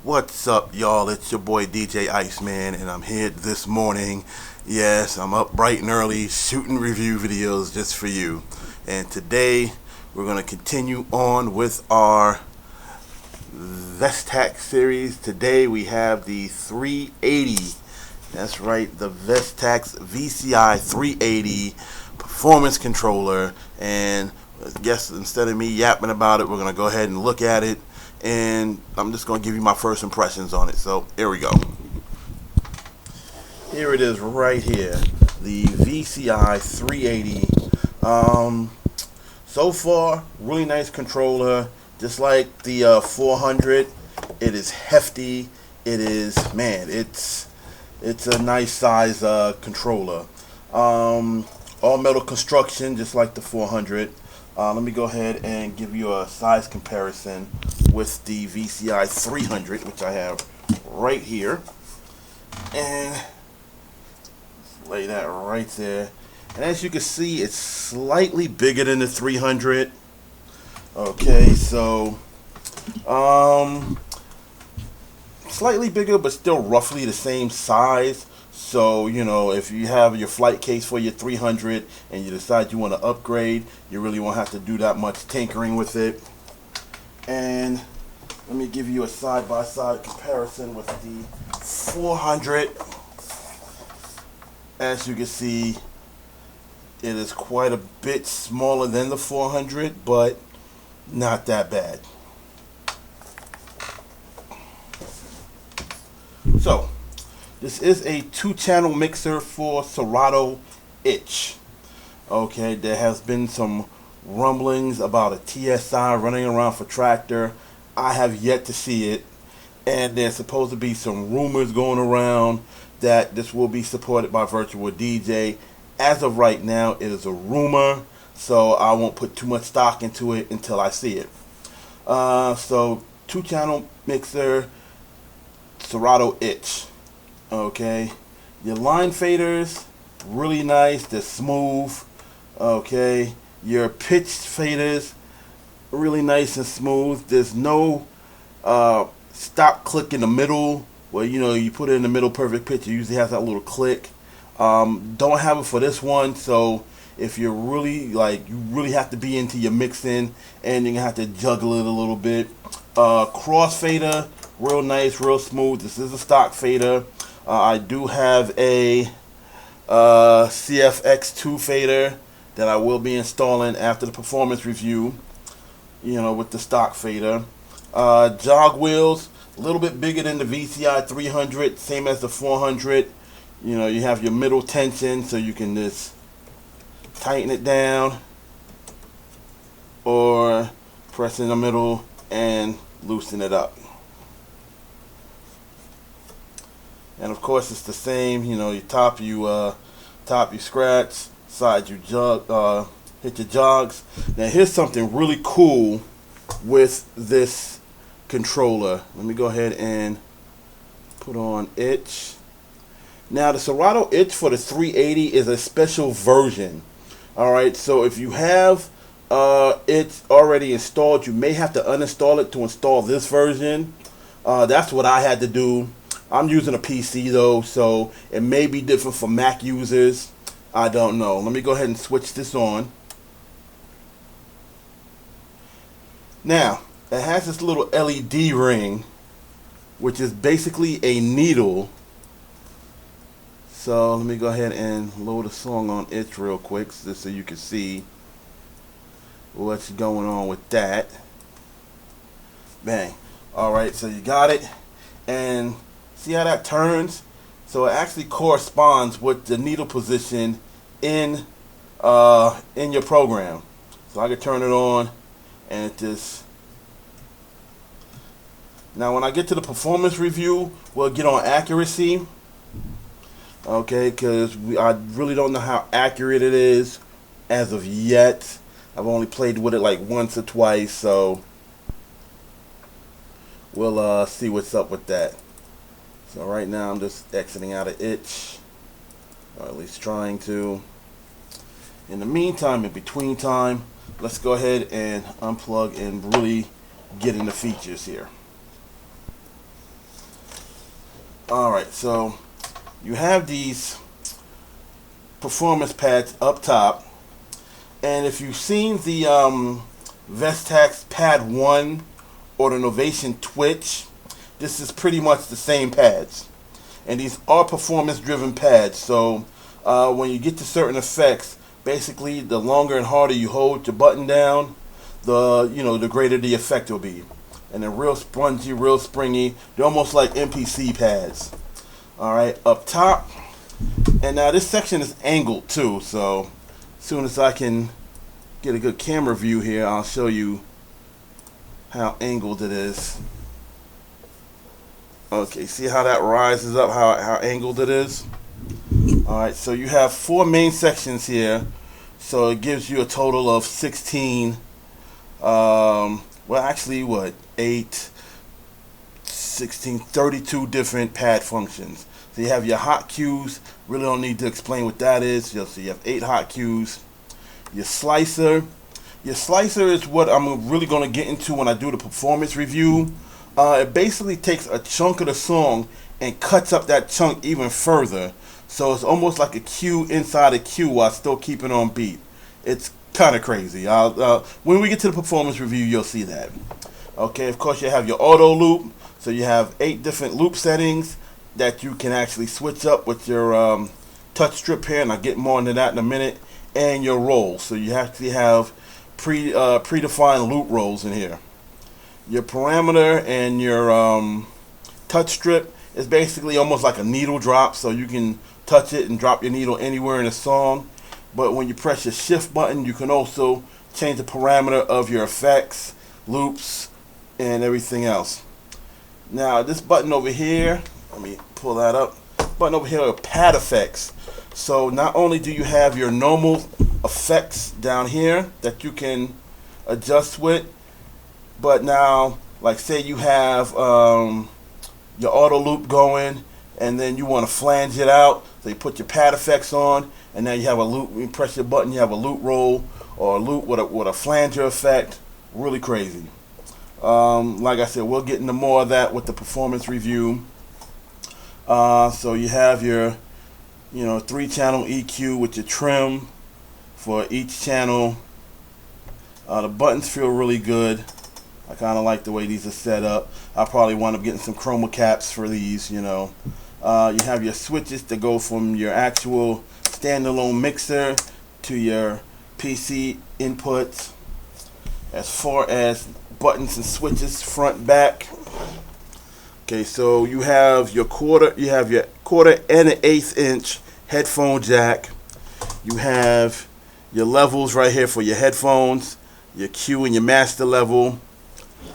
What's up, y'all? It's your boy DJ Iceman, and I'm here this morning. Yes, I'm up bright and early shooting review videos just for you. And today we're going to continue on with our Vestax series. Today we have the 380. That's right, the Vestax Vci-380 performance controller. And I guess instead of me yapping about it, we're going to go ahead and look at it. And I'm just going to give you my first impressions on it. So here we go. Here it is right here. The VCI 380. So far, really nice controller. Just like the 400. It is hefty. It is, man, it's a nice size controller. All metal construction, just like the 400. Let me go ahead and give you a size comparison with the VCI 300, which I have right here. And lay that right there. And as you can see, it's slightly bigger than the 300. Okay, so slightly bigger, but still roughly the same size. So, you know, if you have your flight case for your 300 and you decide you want to upgrade, you really won't have to do that much tinkering with it. And let me give you a side-by-side comparison with the 400. As you can see, it is quite a bit smaller than the 400, but not that bad. So, this is a 2-channel mixer for Serato Itch. Okay, there has been some rumblings about a TSI running around for Tractor. I have yet to see it, and there's supposed to be some rumors going around that this will be supported by Virtual DJ. As of right now, it is a rumor, so I won't put too much stock into it until I see it. So 2-channel mixer, Serato Itch. Okay, your line faders, really nice, they're smooth. Okay, your pitch faders, really nice and smooth. There's no stop click in the middle where, you know, you put it in the middle perfect pitch. It usually has that little click. Don't have it for this one, so if you're really, like, you really have to be into your mixing and you're gonna have to juggle it a little bit. Cross fader, real nice, real smooth. This is a stock fader. I do have a CFX2 fader that I will be installing after the performance review, you know, with the stock fader. Jog wheels, a little bit bigger than the VCI 300, same as the 400. You know, you have your middle tension, so you can just tighten it down or press in the middle and loosen it up. And of course, it's the same. You know, you top you scratch, side you jog, hit your jogs. Now here's something really cool with this controller. Let me go ahead and put on Itch. Now the Serato Itch for the 380 is a special version. Alright, so if you have it already installed, you may have to uninstall it to install this version. That's what I had to do. I'm using a PC though, so it may be different for Mac users. I don't know. Let me go ahead and switch this on. Now, it has this little LED ring, which is basically a needle. So let me go ahead and load a song on Itch real quick, just so you can see what's going on with that. Bang. Alright, so you got it. And see how that turns? So it actually corresponds with the needle position in your program. So I can turn it on and it just... Now when I get to the performance review, we'll get on accuracy. Okay, because I really don't know how accurate it is as of yet. I've only played with it like once or twice, so we'll see what's up with that. So right now I'm just exiting out of Itch, or at least trying to. In the meantime, in between time, let's go ahead and unplug and really get into features here. Alright, so you have these performance pads up top, and if you've seen the Vestax Pad 1 or the Novation Twitch, this is pretty much the same pads. And these are performance driven pads, so when you get to certain effects, basically the longer and harder you hold your button down, the greater the effect will be. And they're real spongy, real springy. They're almost like MPC pads. Alright, up top. And now this section is angled too, so as soon as I can get a good camera view here, I'll show you how angled it is. Okay, see how that rises up, how angled it is? Alright, so you have 4 main sections here, so it gives you a total of 16, well actually what, 8, 16, 32 different pad functions. So you have your hot cues, really don't need to explain what that is. So you have 8 hot cues. Your slicer is what I'm really going to get into when I do the performance review. It basically takes a chunk of the song and cuts up that chunk even further. So it's almost like a cue inside a cue while still keeping on beat. It's kind of crazy. When we get to the performance review, you'll see that. Okay, of course you have your auto loop. So you have 8 different loop settings that you can actually switch up with your touch strip here, and I'll get more into that in a minute. And your rolls. So you actually have predefined loop rolls in here. Your parameter and your touch strip is basically almost like a needle drop, so you can touch it and drop your needle anywhere in a song. But when you press your shift button, you can also change the parameter of your effects, loops, and everything else. Now this button over here, let me pull that up. Button over here are pad effects. So not only do you have your normal effects down here that you can adjust with, but now, like say you have your auto loop going, and then you want to flange it out, so you put your pad effects on, and now you have a loop. When you press your button, you have a loop roll or a loop with a flanger effect. Really crazy. Like I said, we'll get into more of that with the performance review. So you have your 3-channel EQ with your trim for each channel. The buttons feel really good. I kind of like the way these are set up. I'll probably wind up getting some chroma caps for these, You have your switches to go from your actual standalone mixer to your PC inputs. As far as buttons and switches, front, back. Okay, so you have your quarter and an 1/8 inch headphone jack. You have your levels right here for your headphones, your Q and your master level.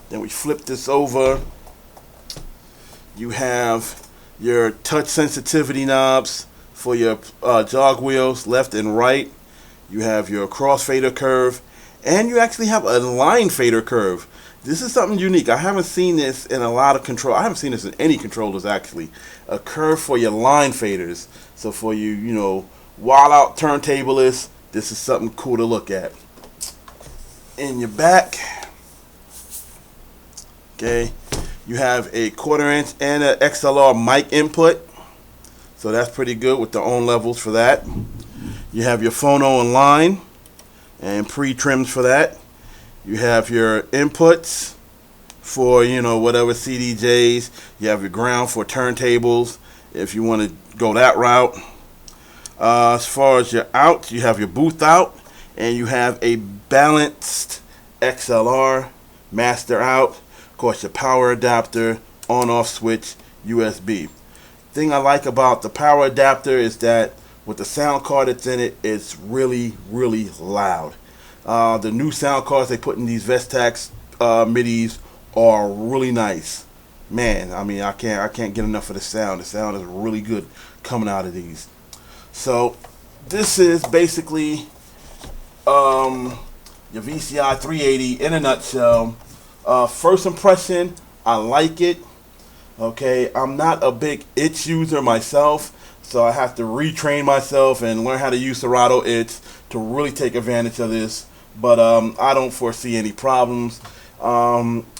Then we flip this over. You have your touch sensitivity knobs for your jog wheels, left and right. You have your crossfader curve, and you actually have a line fader curve. This is something unique. I haven't seen this in a lot of control. I haven't seen this in any controllers actually. A curve for your line faders. So for you, while out turntablists, this is something cool to look at. In your back, okay, you have a 1/4 inch and an XLR mic input. So that's pretty good with the own levels for that. You have your phono and line and pre-trims for that. You have your inputs for whatever CDJs. You have your ground for turntables if you want to go that route. As far as your out, you have your booth out, and you have a balanced XLR master out. Of course, your power adapter, on-off switch, USB. Thing I like about the power adapter is that with the sound card that's in it, it's really, really loud. The new sound cards they put in these Vestax midis are really nice. Man, I mean, I can't get enough of the sound. The sound is really good coming out of these. So this is basically your Vci-380 in a nutshell. First impression, I like it. Okay, I'm not a big itch user myself, so I have to retrain myself and learn how to use Serato itch to really take advantage of this. But I don't foresee any problems.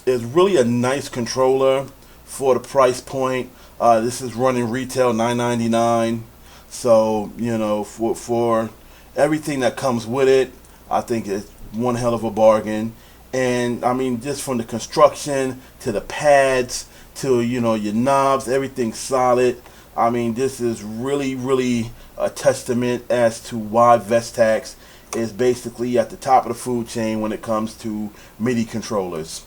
It's really a nice controller for the price point. This is running retail $9.99. So, you know, for everything that comes with it, I think it's one hell of a bargain. And I mean, just from the construction to the pads to, you know, your knobs, everything's solid. I mean, this is really a testament as to why Vestax is basically at the top of the food chain when it comes to MIDI controllers.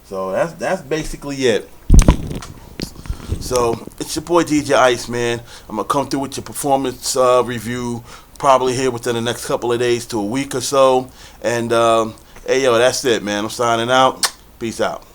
So that's basically it. So it's your boy DJ Ice, man. I'm gonna come through with your performance review probably here within the next couple of days to a week or so. And hey, yo, that's it, man. I'm signing out. Peace out.